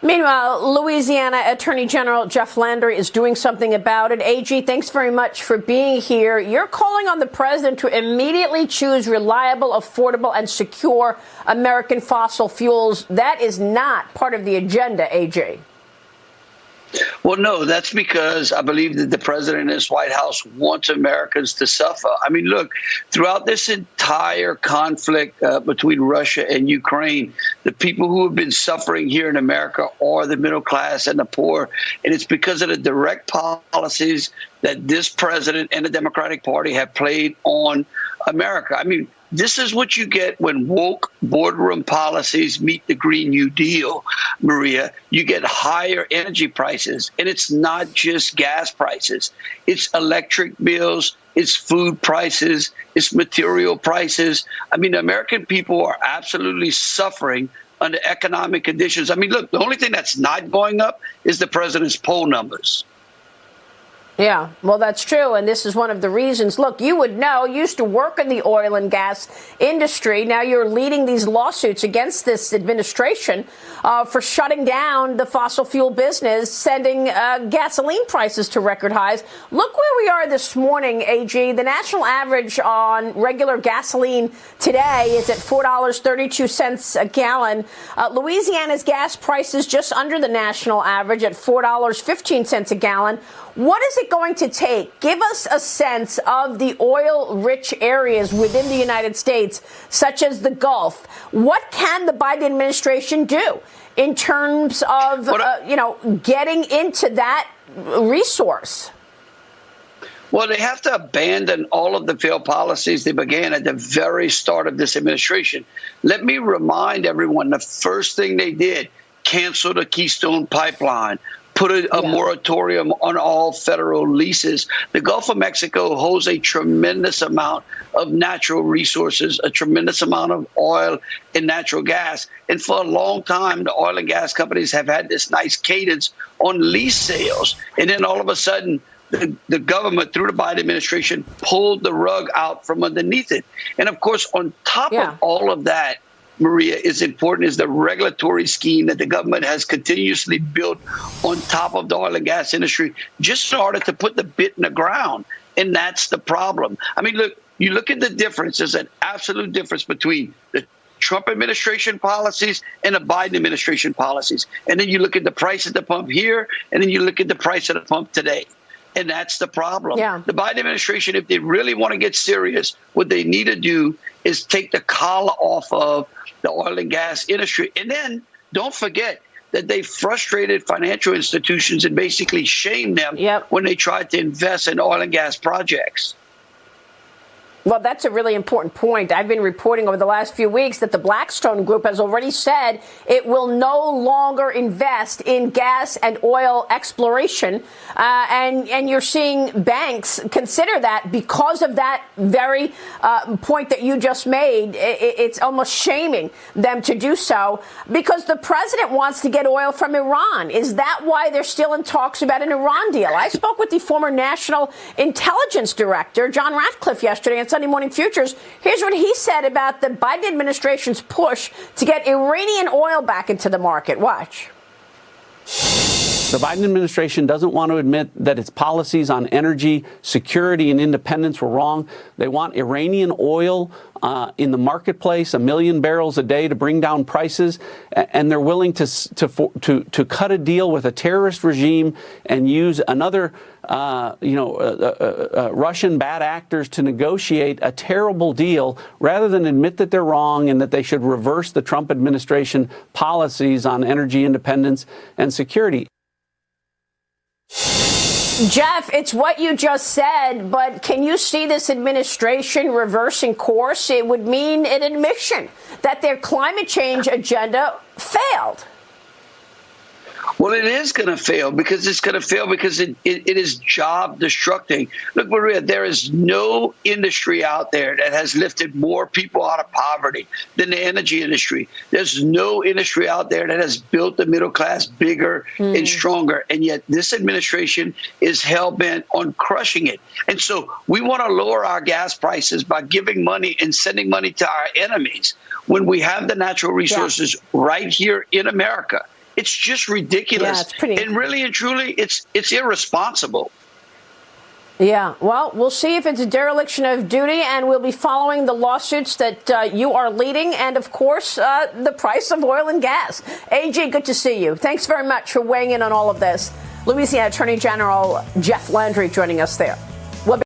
Meanwhile, Louisiana Attorney General Jeff Landry is doing something about it. AG, thanks very much for being here. You're calling on the president to immediately choose reliable, affordable, and secure American fossil fuels. That is not part of the agenda, AG. Well, no, that's because I believe that the president and his White House wants Americans to suffer. I mean, look, throughout this entire conflict between Russia and Ukraine, the people who have been suffering here in America are the middle class and the poor. And it's because of the direct policies that this president and the Democratic Party have played on America. I mean, this is what you get when woke boardroom policies meet the Green New Deal, Maria. You get higher energy prices, and it's not just gas prices. It's electric bills, it's food prices, it's material prices. I mean, the American people are absolutely suffering under economic conditions. I mean, look, the only thing that's not going up is the president's poll numbers. Yeah, well, that's true. And this is one of the reasons. Look, you would know, you used to work in the oil and gas industry. Now you're leading these lawsuits against this administration for shutting down the fossil fuel business, sending gasoline prices to record highs. Look where we are this morning, AG. The national average on regular gasoline today is at $4.32 a gallon. Louisiana's gas prices just under the national average at $4.15 a gallon. What is it going to take? Give us a sense of the oil-rich areas within the United States, such as the Gulf. What can the Biden administration do in terms of, getting into that resource? Well, they have to abandon all of the failed policies they began at the very start of this administration. Let me remind everyone, the first thing they did, cancel the Keystone Pipeline, put a moratorium on all federal leases. The Gulf of Mexico holds a tremendous amount of natural resources, a tremendous amount of oil and natural gas. And for a long time, the oil and gas companies have had this nice cadence on lease sales. And then all of a sudden, the government, through the Biden administration, pulled the rug out from underneath it. And of course, on top of all of that, Maria, is important is the regulatory scheme that the government has continuously built on top of the oil and gas industry, just in order to put the bit in the ground. And that's the problem. I mean, look, you look at the difference. There's an absolute difference between the Trump administration policies and the Biden administration policies. And then you look at the price at the pump here, and then you look at the price at the pump today. And that's the problem. Yeah. The Biden administration, if they really want to get serious, what they need to do is take the collar off of the oil and gas industry. And then don't forget that they frustrated financial institutions and basically shamed them when they tried to invest in oil and gas projects. Well, that's a really important point. I've been reporting over the last few weeks that the Blackstone Group has already said it will no longer invest in gas and oil exploration. And you're seeing banks consider that because of that very point that you just made. It's almost shaming them to do so because the president wants to get oil from Iran. Is that why they're still in talks about an Iran deal? I spoke with the former National Intelligence Director, John Ratcliffe, yesterday on Sunday Morning Futures. Here's what he said about the Biden administration's push to get Iranian oil back into the market. Watch. The Biden administration doesn't want to admit that its policies on energy security and independence were wrong. They want Iranian oil in the marketplace, 1 million barrels a day to bring down prices, and they're willing to cut a deal with a terrorist regime and use another Russian bad actors to negotiate a terrible deal rather than admit that they're wrong and that they should reverse the Trump administration policies on energy independence and security. Jeff, it's what you just said, but can you see this administration reversing course? It would mean an admission that their climate change agenda failed. Well, it is going to fail because it is job destructing. Look, Maria, there is no industry out there that has lifted more people out of poverty than the energy industry. There's no industry out there that has built the middle class bigger and stronger. And yet this administration is hell bent on crushing it. And so we want to lower our gas prices by giving money and sending money to our enemies when we have the natural resources right here in America. It's just ridiculous. Yeah, it's pretty. And really and truly, it's irresponsible. Yeah, well, we'll see if it's a dereliction of duty, and we'll be following the lawsuits that you are leading, and, of course, the price of oil and gas. AG, good to see you. Thanks very much for weighing in on all of this. Louisiana Attorney General Jeff Landry joining us there.